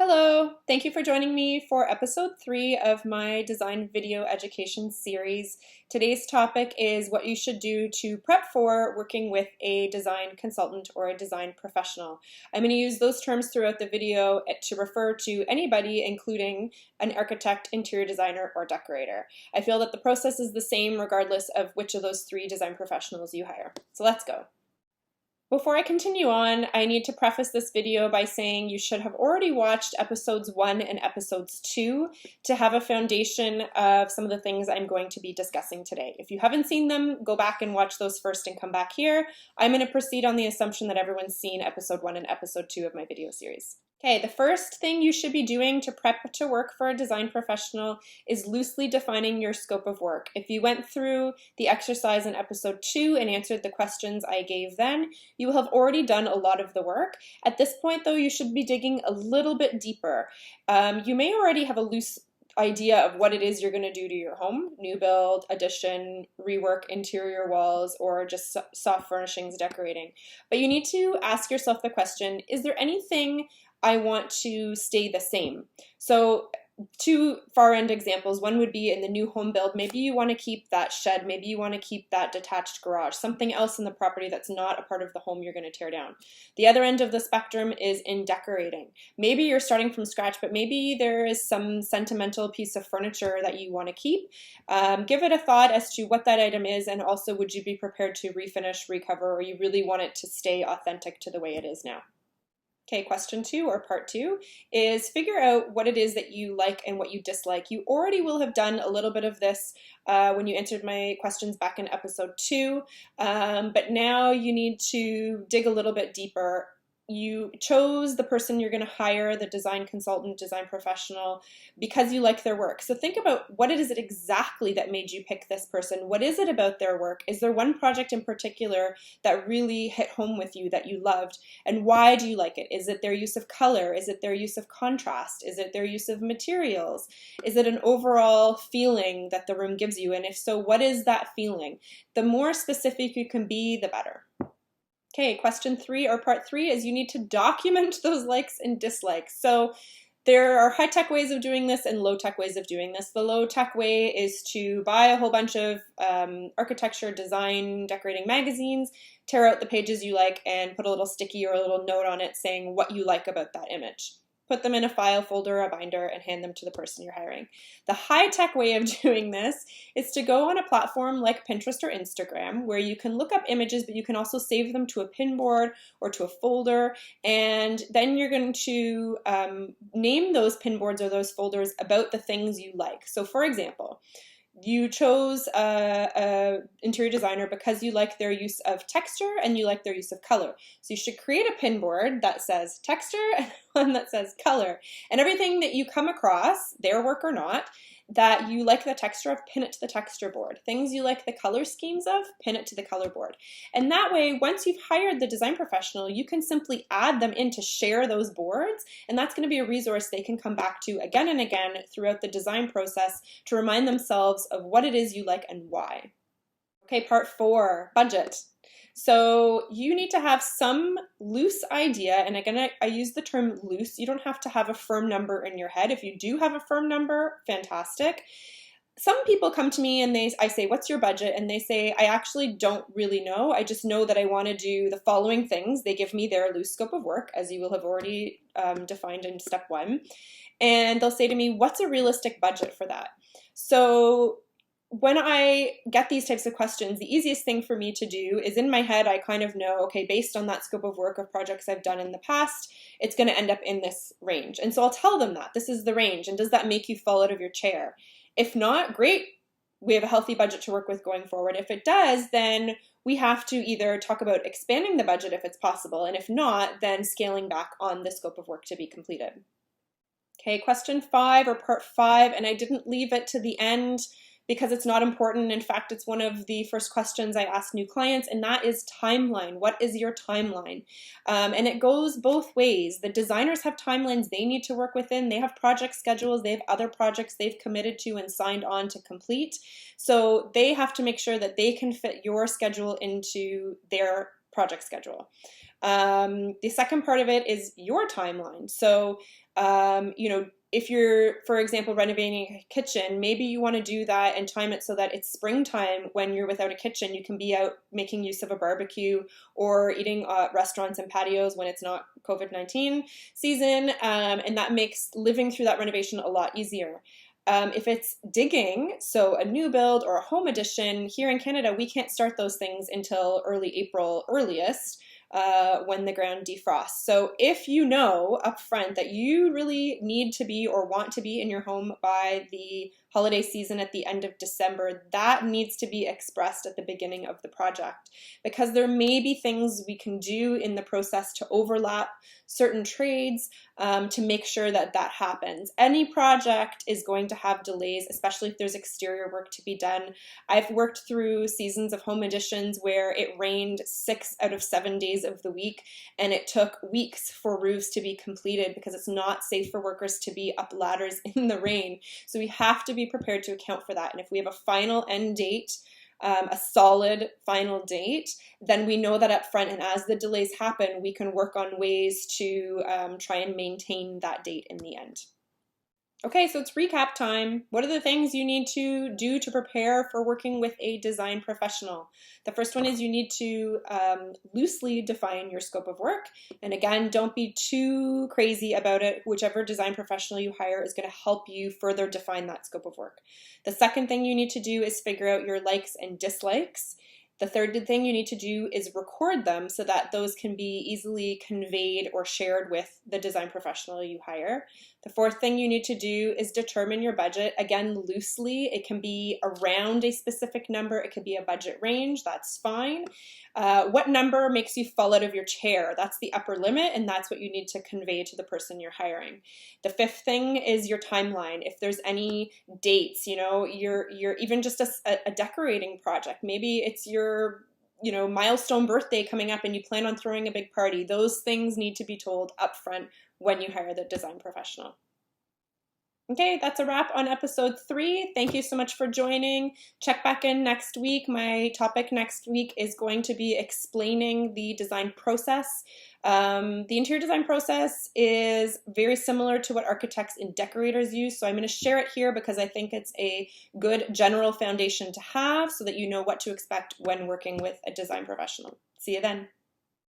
Hello, thank you for joining me for episode 3 of my design video education series. Today's topic is what you should do to prep for working with a design consultant or a design professional. I'm going to use those terms throughout the video to refer to anybody, including an architect, interior designer, or decorator. I feel that the process is the same regardless of which of those 3 design professionals you hire. So let's go. Before I continue on, I need to preface this video by saying you should have already watched episodes 1 and episodes 2 to have a foundation of some of the things I'm going to be discussing today. If you haven't seen them, go back and watch those first and come back here. I'm going to proceed on the assumption that everyone's seen episode 1 and episode 2 of my video series. Okay, the first thing you should be doing to prep to work for a design professional is loosely defining your scope of work. If you went through the exercise in episode 2 and answered the questions I gave then, you will have already done a lot of the work. At this point though, you should be digging a little bit deeper. You may already have a loose idea of what it is you're going to do to your home: new build, addition, rework interior walls, or just soft furnishings, decorating. But you need to ask yourself the question, is there anything I want to stay the same? So two far end examples. One would be in the new home build. Maybe you want to keep that shed. Maybe you want to keep that detached garage, something else in the property that's not a part of the home you're going to tear down. The other end of the spectrum is in decorating. Maybe you're starting from scratch, but maybe there is some sentimental piece of furniture that you want to keep. Give it a thought as to what that item is, and also would you be prepared to refinish, recover, or you really want it to stay authentic to the way it is now? Okay, question 2 or part 2 is figure out what it is that you like and what you dislike. You already will have done a little bit of this when you answered my questions back in episode 2, but now you need to dig a little bit deeper. You chose the person you're going to hire, the design consultant, design professional, because you like their work. So think about what it is exactly that made you pick this person. What is it about their work? Is there one project in particular that really hit home with you that you loved? And why do you like it? Is it their use of color? Is it their use of contrast? Is it their use of materials? Is it an overall feeling that the room gives you? And if so, what is that feeling? The more specific you can be, the better. Okay, question 3 or part 3 is you need to document those likes and dislikes. So there are high-tech ways of doing this and low-tech ways of doing this. The low-tech way is to buy a whole bunch of architecture, design, decorating magazines, tear out the pages you like, and put a little sticky or a little note on it saying what you like about that image. Put them in a file folder, a binder, and hand them to the person you're hiring. The high-tech way of doing this is to go on a platform like Pinterest or Instagram, where you can look up images, but you can also save them to a pin board or to a folder, and then you're going to name those pin boards or those folders about the things you like. So for example, you chose an interior designer because you like their use of texture and you like their use of color. So you should create a pin board that says texture and one that says color. And everything that you come across, their work or not, that you like the texture of, pin it to the texture board. Things you like the color schemes of, pin it to the color board. And that way, once you've hired the design professional, you can simply add them in to share those boards, and that's going to be a resource they can come back to again and again throughout the design process to remind themselves of what it is you like and why. Okay, part 4, budget. So you need to have some loose idea, and again, I use the term loose. You don't have to have a firm number in your head. If you do have a firm number, fantastic. Some people come to me and I say, what's your budget? And they say, I actually don't really know. I just know that I want to do the following things. They give me their loose scope of work, as you will have already defined in step 1. And they'll say to me, what's a realistic budget for that? So when I get these types of questions, the easiest thing for me to do is in my head, I kind of know, okay, based on that scope of work of projects I've done in the past, it's going to end up in this range. And so I'll tell them that this is the range. And does that make you fall out of your chair? If not, great. We have a healthy budget to work with going forward. If it does, then we have to either talk about expanding the budget if it's possible. And if not, then scaling back on the scope of work to be completed. Okay, question 5 or part 5, and I didn't leave it to the end because it's not important. In fact, it's one of the first questions I ask new clients, and that is timeline. What is your timeline? And it goes both ways. The designers have timelines they need to work within. They have project schedules. They have other projects they've committed to and signed on to complete. So they have to make sure that they can fit your schedule into their project schedule. The second part of it is your timeline. So, if you're, for example, renovating a kitchen, maybe you want to do that and time it so that it's springtime when you're without a kitchen. You can be out making use of a barbecue or eating at restaurants and patios when it's not COVID-19 season, and that makes living through that renovation a lot easier. If it's digging, so a new build or a home addition, here in Canada, we can't start those things until early April earliest, when the ground defrosts. So if you know upfront that you really need to be or want to be in your home by the holiday season at the end of December, that needs to be expressed at the beginning of the project, because there may be things we can do in the process to overlap certain trades, to make sure that that happens. Any project is going to have delays, especially if there's exterior work to be done. I've worked through seasons of home additions where it rained 6 out of 7 days of the week, and it took weeks for roofs to be completed because it's not safe for workers to be up ladders in the rain. So we have to be prepared to account for that. And if we have a final end date, a solid final date, then we know that up front, and as the delays happen, we can work on ways to try and maintain that date in the end. Okay, so it's recap time. What are the things you need to do to prepare for working with a design professional? The first one is you need to loosely define your scope of work. And again, don't be too crazy about it. Whichever design professional you hire is going to help you further define that scope of work. The second thing you need to do is figure out your likes and dislikes. The third thing you need to do is record them so that those can be easily conveyed or shared with the design professional you hire. The fourth thing you need to do is determine your budget. Again, loosely, it can be around a specific number. It could be a budget range. That's fine. What number makes you fall out of your chair? That's the upper limit, and that's what you need to convey to the person you're hiring. The fifth thing is your timeline. If there's any dates, you're even just a decorating project. Maybe it's your milestone birthday coming up and you plan on throwing a big party. Those things need to be told upfront when you hire the design professional. Okay, that's a wrap on episode 3. Thank you so much for joining. Check back in next week. My topic next week is going to be explaining the design process. The interior design process is very similar to what architects and decorators use, so I'm going to share it here because I think it's a good general foundation to have so that you know what to expect when working with a design professional. See you then.